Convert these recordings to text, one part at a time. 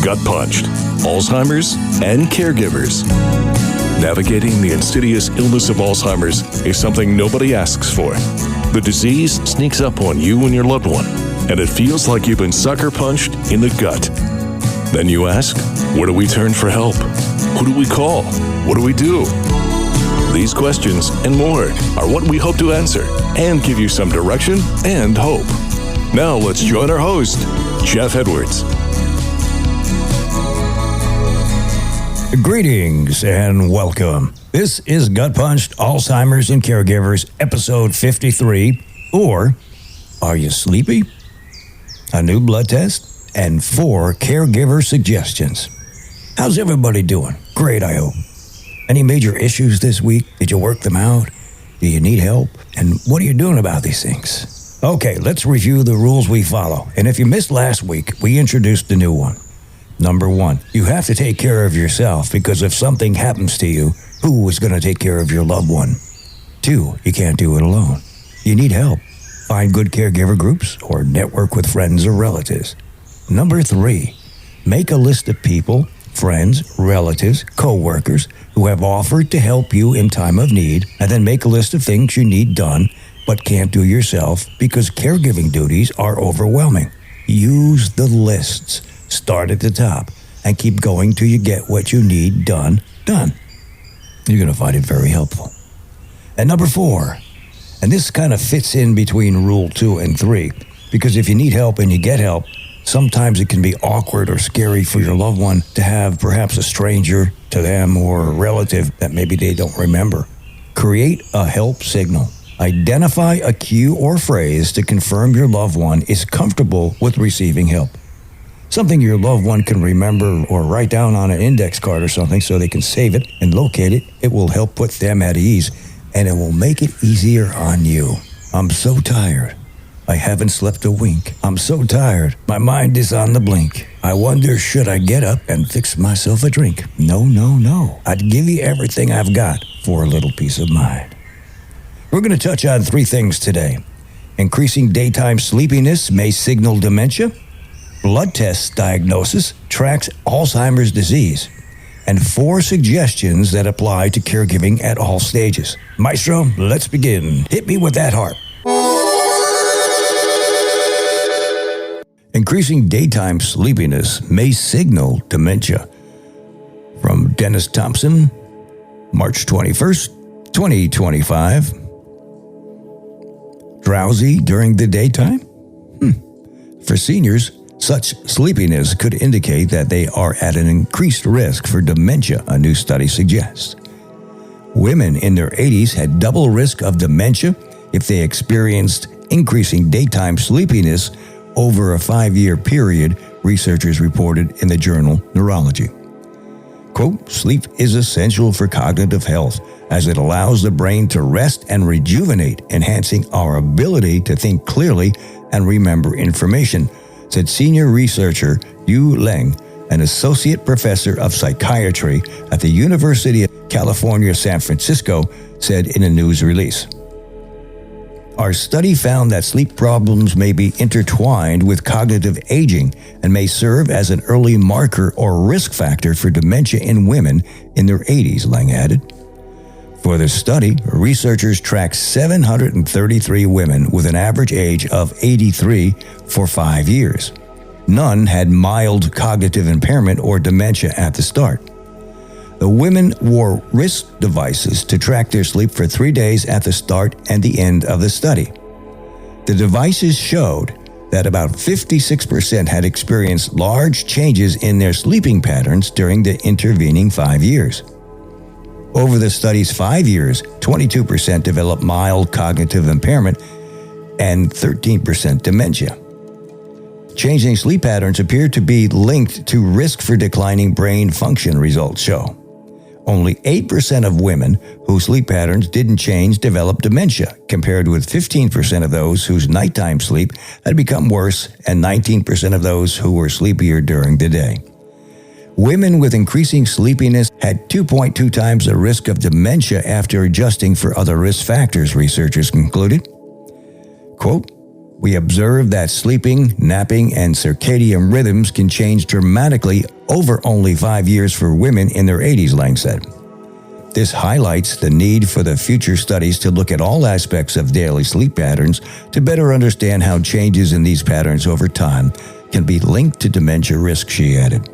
Gutpunched, Alzheimer's, and Caregivers. Navigating the insidious illness of Alzheimer's is something nobody asks for. The disease sneaks up on you and your loved one, and it feels like you've been sucker punched in the gut. Then you ask, where do we turn for help? Who do we call? What do we do? These questions and more are what we hope to answer and give you some direction and hope. Now let's join our host, Jeff Edwards. Greetings and welcome. This is Gutpunched, Alzheimer's and Caregivers, episode 53, or Are You Sleepy? A new blood test and 4 caregiver suggestions. How's everybody doing? Great, I hope. Any major issues this week? Did you work them out? Do you need help? And what are you doing about these things? Okay, let's review the rules we follow. And if you missed last week, we introduced a new one. Number 1, you have to take care of yourself because if something happens to you, who is going to take care of your loved one? 2, you can't do it alone. You need help. Find good caregiver groups or network with friends or relatives. Number 3, make a list of people, friends, relatives, co-workers who have offered to help you in time of need, and then make a list of things you need done but can't do yourself because caregiving duties are overwhelming. Use the lists. Start at the top and keep going till you get what you need done. You're going to find it very helpful. And number 4, and this kind of fits in between rule 2 and 3, because if you need help and you get help, sometimes it can be awkward or scary for your loved one to have perhaps a stranger to them or a relative that maybe they don't remember. Create a help signal. Identify a cue or phrase to confirm your loved one is comfortable with receiving help. Something your loved one can remember or write down on an index card or something so they can save it and locate it. It will help put them at ease, and it will make it easier on you. I'm so tired. I haven't slept a wink. I'm so tired. My mind is on the blink. I wonder, should I get up and fix myself a drink? No. I'd give you everything I've got for a little peace of mind. We're going to touch on 3 things today. Increasing daytime sleepiness may signal dementia. Blood test diagnosis tracks Alzheimer's disease. And 4 suggestions that apply to caregiving at all stages. Maestro, let's begin. Hit me with that harp. Increasing daytime sleepiness may signal dementia. From Dennis Thompson, March 21st, 2025. Drowsy during the daytime? For seniors, such sleepiness could indicate that they are at an increased risk for dementia, a new study suggests. Women in their 80s had double risk of dementia if they experienced increasing daytime sleepiness over a 5-year period, researchers reported in the journal Neurology. Quote, sleep is essential for cognitive health as it allows the brain to rest and rejuvenate, enhancing our ability to think clearly and remember information, said senior researcher Yu Leng, an associate professor of psychiatry at the University of California, San Francisco, said in a news release. Our study found that sleep problems may be intertwined with cognitive aging and may serve as an early marker or risk factor for dementia in women in their 80s, Leng added. For the study, researchers tracked 733 women with an average age of 83 for 5 years. None had mild cognitive impairment or dementia at the start. The women wore wrist devices to track their sleep for 3 days at the start and the end of the study. The devices showed that about 56% had experienced large changes in their sleeping patterns during the intervening 5 years. Over the study's 5 years, 22% developed mild cognitive impairment and 13% dementia. Changing sleep patterns appear to be linked to risk for declining brain function, results show. Only 8% of women whose sleep patterns didn't change developed dementia, compared with 15% of those whose nighttime sleep had become worse and 19% of those who were sleepier during the day. Women with increasing sleepiness had 2.2 times the risk of dementia after adjusting for other risk factors, researchers concluded. Quote, We observe that sleeping, napping, and circadian rhythms can change dramatically over only 5 years for women in their 80s, Lang said. This highlights the need for the future studies to look at all aspects of daily sleep patterns to better understand how changes in these patterns over time can be linked to dementia risk, she added.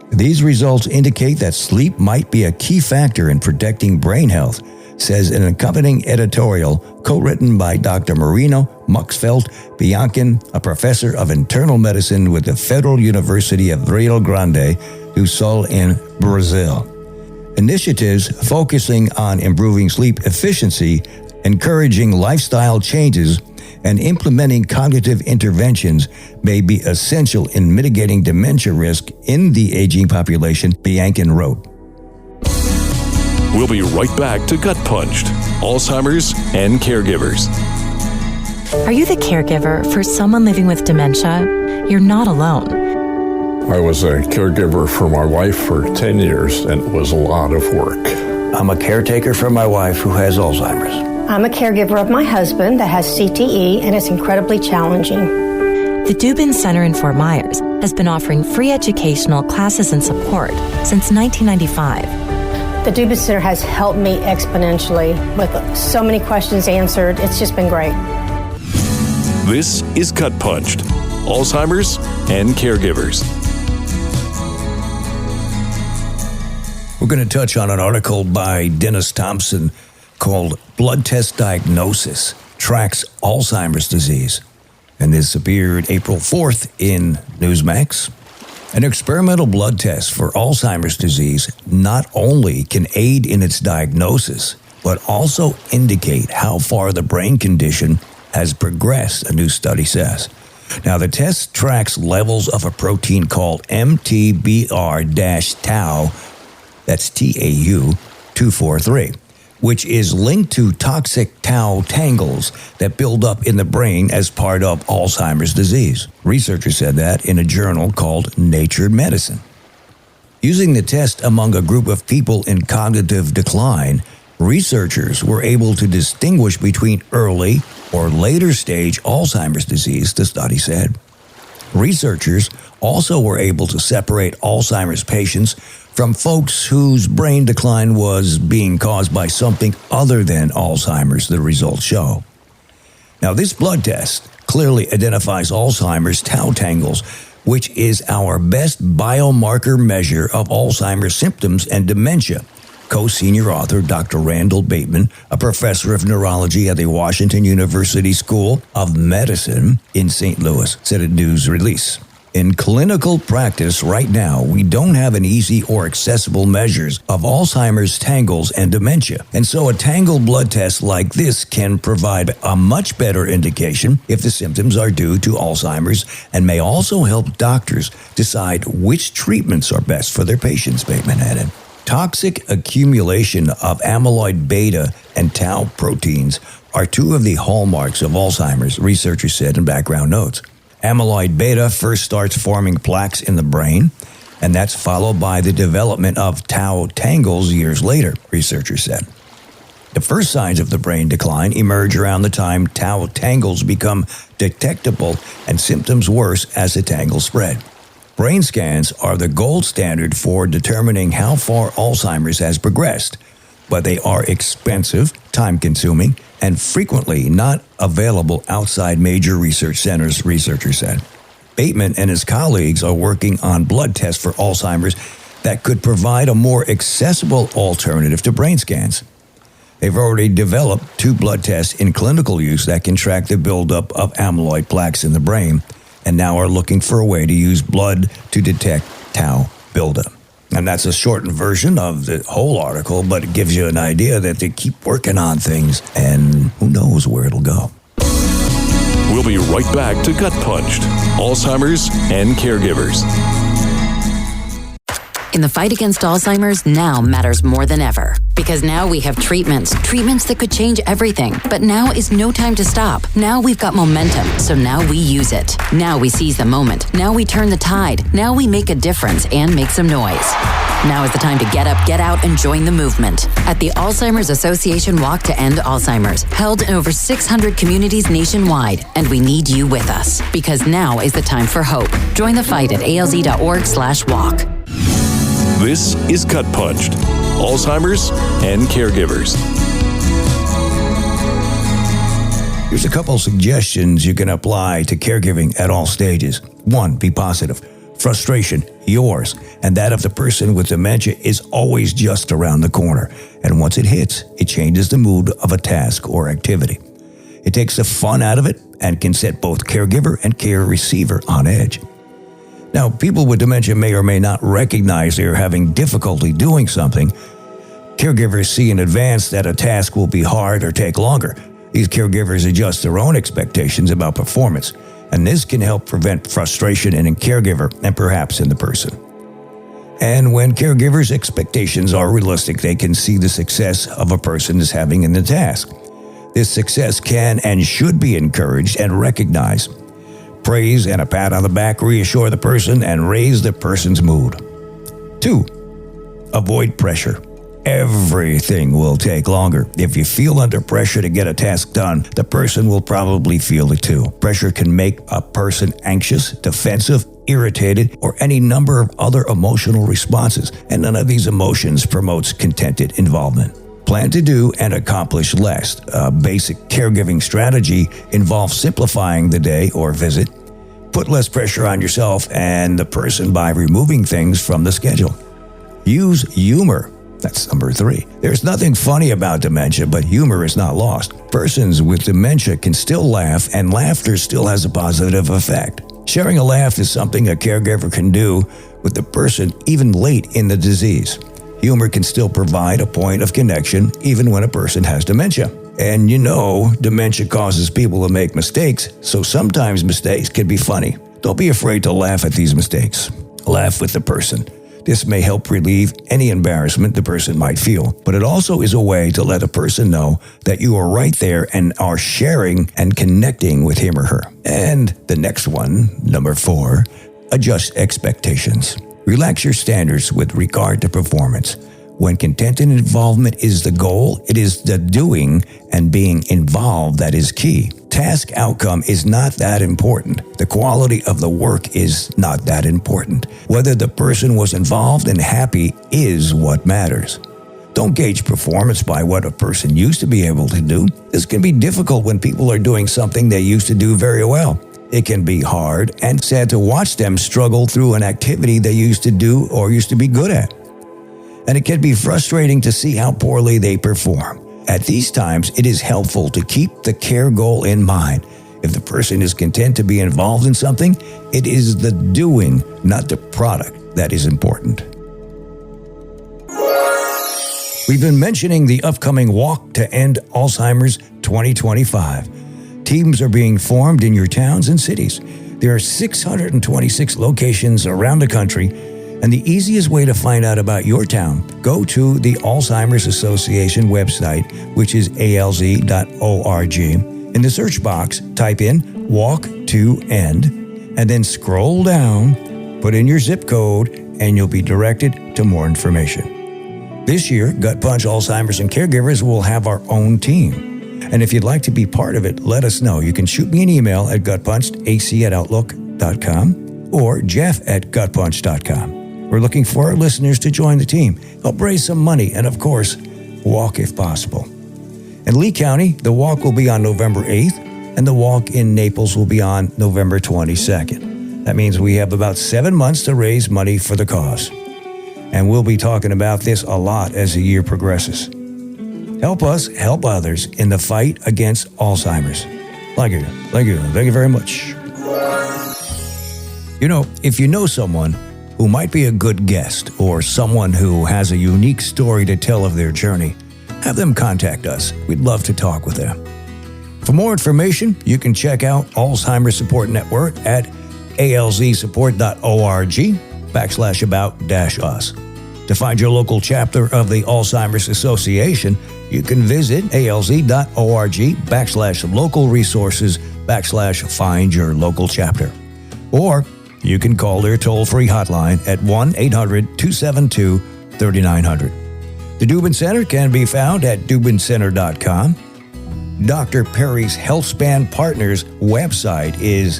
These results indicate that sleep might be a key factor in protecting brain health, says an accompanying editorial co-written by Dr. Marino Muxfeld-Bianchen, a professor of internal medicine with the Federal University of Rio Grande do Sul in Brazil. Initiatives focusing on improving sleep efficiency, encouraging lifestyle changes, and implementing cognitive interventions may be essential in mitigating dementia risk in the aging population, Bianchen wrote. We'll be right back to Gutpunched, Alzheimer's and Caregivers. Are you the caregiver for someone living with dementia? You're not alone. I was a caregiver for my wife for 10 years, and it was a lot of work. I'm a caretaker for my wife who has Alzheimer's. I'm a caregiver of my husband that has CTE, and it's incredibly challenging. The Dubin Center in Fort Myers has been offering free educational classes and support since 1995. The Dubin Center has helped me exponentially with so many questions answered. It's just been great. This is Gutpunched, Alzheimer's and Caregivers. We're going to touch on an article by Dennis Thompson called Blood Test Diagnosis Tracks Alzheimer's Disease. And this appeared April 4th in Newsmax. An experimental blood test for Alzheimer's disease not only can aid in its diagnosis, but also indicate how far the brain condition has progressed, a new study says. Now, the test tracks levels of a protein called MTBR-tau, that's TAU 243, which is linked to toxic tau tangles that build up in the brain as part of Alzheimer's disease. Researchers said that in a journal called Nature Medicine. Using the test among a group of people in cognitive decline, researchers were able to distinguish between early or later stage Alzheimer's disease, the study said. Researchers also were able to separate Alzheimer's patients from folks whose brain decline was being caused by something other than Alzheimer's, the results show. Now, this blood test clearly identifies Alzheimer's tau tangles, which is our best biomarker measure of Alzheimer's symptoms and dementia. Co-senior author Dr. Randall Bateman, a professor of neurology at the Washington University School of Medicine in St. Louis, said in news release. In clinical practice right now, we don't have an easy or accessible measures of Alzheimer's tangles and dementia. And so a tangle blood test like this can provide a much better indication if the symptoms are due to Alzheimer's and may also help doctors decide which treatments are best for their patients, Bateman added. Toxic accumulation of amyloid beta and tau proteins are two of the hallmarks of Alzheimer's, researchers said in background notes. Amyloid beta first starts forming plaques in the brain, and that's followed by the development of tau tangles years later, researchers said. The first signs of the brain decline emerge around the time tau tangles become detectable and symptoms worse as the tangles spread. Brain scans are the gold standard for determining how far Alzheimer's has progressed, but they are expensive, time-consuming, and frequently not available outside major research centers, researchers said. Bateman and his colleagues are working on blood tests for Alzheimer's that could provide a more accessible alternative to brain scans. They've already developed 2 blood tests in clinical use that can track the buildup of amyloid plaques in the brain, and now are looking for a way to use blood to detect tau buildup. And that's a shortened version of the whole article, but it gives you an idea that they keep working on things, and who knows where it'll go. We'll be right back to Gutpunched, Alzheimer's and Caregivers. In the fight against Alzheimer's, now matters more than ever. Because now we have treatments that could change everything. But now is no time to stop. Now we've got momentum, so now we use it. Now we seize the moment. Now we turn the tide. Now we make a difference and make some noise. Now is the time to get up, get out, and join the movement. At the Alzheimer's Association Walk to End Alzheimer's, held in over 600 communities nationwide, and we need you with us. Because now is the time for hope. Join the fight at alz.org/walk. This is Gutpunched, Alzheimer's and Caregivers. Here's a couple suggestions you can apply to caregiving at all stages. 1, be positive. Frustration, yours, and that of the person with dementia is always just around the corner. And once it hits, it changes the mood of a task or activity. It takes the fun out of it and can set both caregiver and care receiver on edge. Now, people with dementia may or may not recognize they're having difficulty doing something. Caregivers see in advance that a task will be hard or take longer. These caregivers adjust their own expectations about performance, and this can help prevent frustration in a caregiver and perhaps in the person. And when caregivers' expectations are realistic, they can see the success of a person is having in the task. This success can and should be encouraged and recognized. Praise and a pat on the back reassure the person and raise the person's mood. 2, avoid pressure. Everything will take longer. If you feel under pressure to get a task done, the person will probably feel it too. Pressure can make a person anxious, defensive, irritated, or any number of other emotional responses, and none of these emotions promotes contented involvement. Plan to do and accomplish less. A basic caregiving strategy involves simplifying the day or visit. Put less pressure on yourself and the person by removing things from the schedule. Use humor. That's number 3. There's nothing funny about dementia, but humor is not lost. Persons with dementia can still laugh, and laughter still has a positive effect. Sharing a laugh is something a caregiver can do with the person even late in the disease. Humor can still provide a point of connection even when a person has dementia. And you know, dementia causes people to make mistakes, so sometimes mistakes can be funny. Don't be afraid to laugh at these mistakes. Laugh with the person. This may help relieve any embarrassment the person might feel, but it also is a way to let a person know that you are right there and are sharing and connecting with him or her. And the next one, number 4, adjust expectations. Relax your standards with regard to performance. When content and involvement is the goal, it is the doing and being involved that is key. Task outcome is not that important. The quality of the work is not that important. Whether the person was involved and happy is what matters. Don't gauge performance by what a person used to be able to do. This can be difficult when people are doing something they used to do very well. It can be hard and sad to watch them struggle through an activity they used to do or used to be good at. And it can be frustrating to see how poorly they perform. At these times, it is helpful to keep the care goal in mind. If the person is content to be involved in something, it is the doing, not the product, that is important. We've been mentioning the upcoming Walk to End Alzheimer's 2025. Teams are being formed in your towns and cities. There are 626 locations around the country, and the easiest way to find out about your town, go to the Alzheimer's Association website, which is alz.org. In the search box, type in Walk to End, and then scroll down, put in your zip code, and you'll be directed to more information. This year, Gutpunched Alzheimer's and Caregivers will have our own team. And if you'd like to be part of it, let us know. You can shoot me an email at gutpunchedac@outlook.com or jeff@gutpunched.com. We're looking for our listeners to join the team, help raise some money, and of course, walk if possible. In Lee County, the walk will be on November 8th, and the walk in Naples will be on November 22nd. That means we have about 7 months to raise money for the cause. And we'll be talking about this a lot as the year progresses. Help us help others in the fight against Alzheimer's. Thank you very much. You know, if you know someone who might be a good guest or someone who has a unique story to tell of their journey, have them contact us. We'd love to talk with them. For more information, you can check out Alzheimer's Support Network at alzsupport.org. alz.org/about-us. To find your local chapter of the Alzheimer's Association, you can visit alz.org/local resources/find your local chapter. Or you can call their toll-free hotline at 1-800-272-3900. The Dubin Center can be found at dubincenter.com. Dr. Perry's HealthSpan Partners website is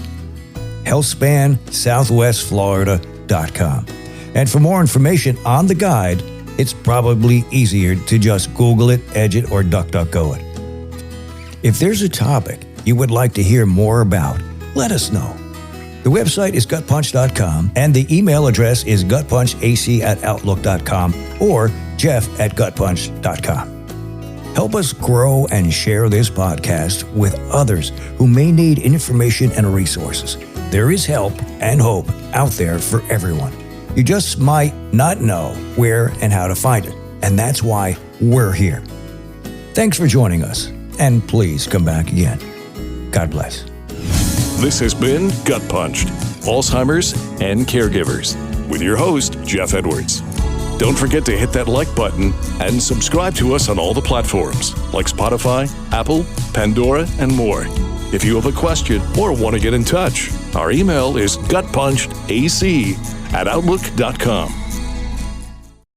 healthspansouthwestflorida.com. And for more information on the guide, it's probably easier to just Google it, Edge it, or DuckDuckGo it. If there's a topic you would like to hear more about, let us know. The website is gutpunched.com, and the email address is gutpunchac@outlook.com or jeff@gutpunched.com. Help us grow and share this podcast with others who may need information and resources. There is help and hope out there for everyone. You just might not know where and how to find it, and that's why we're here. Thanks for joining us, and please come back again. God bless. This has been Gut Punched, Alzheimer's and Caregivers, with your host, Jeff Edwards. Don't forget to hit that like button and subscribe to us on all the platforms like Spotify, Apple, Pandora, and more. If you have a question or want to get in touch, our email is gutpunchedac@outlook.com.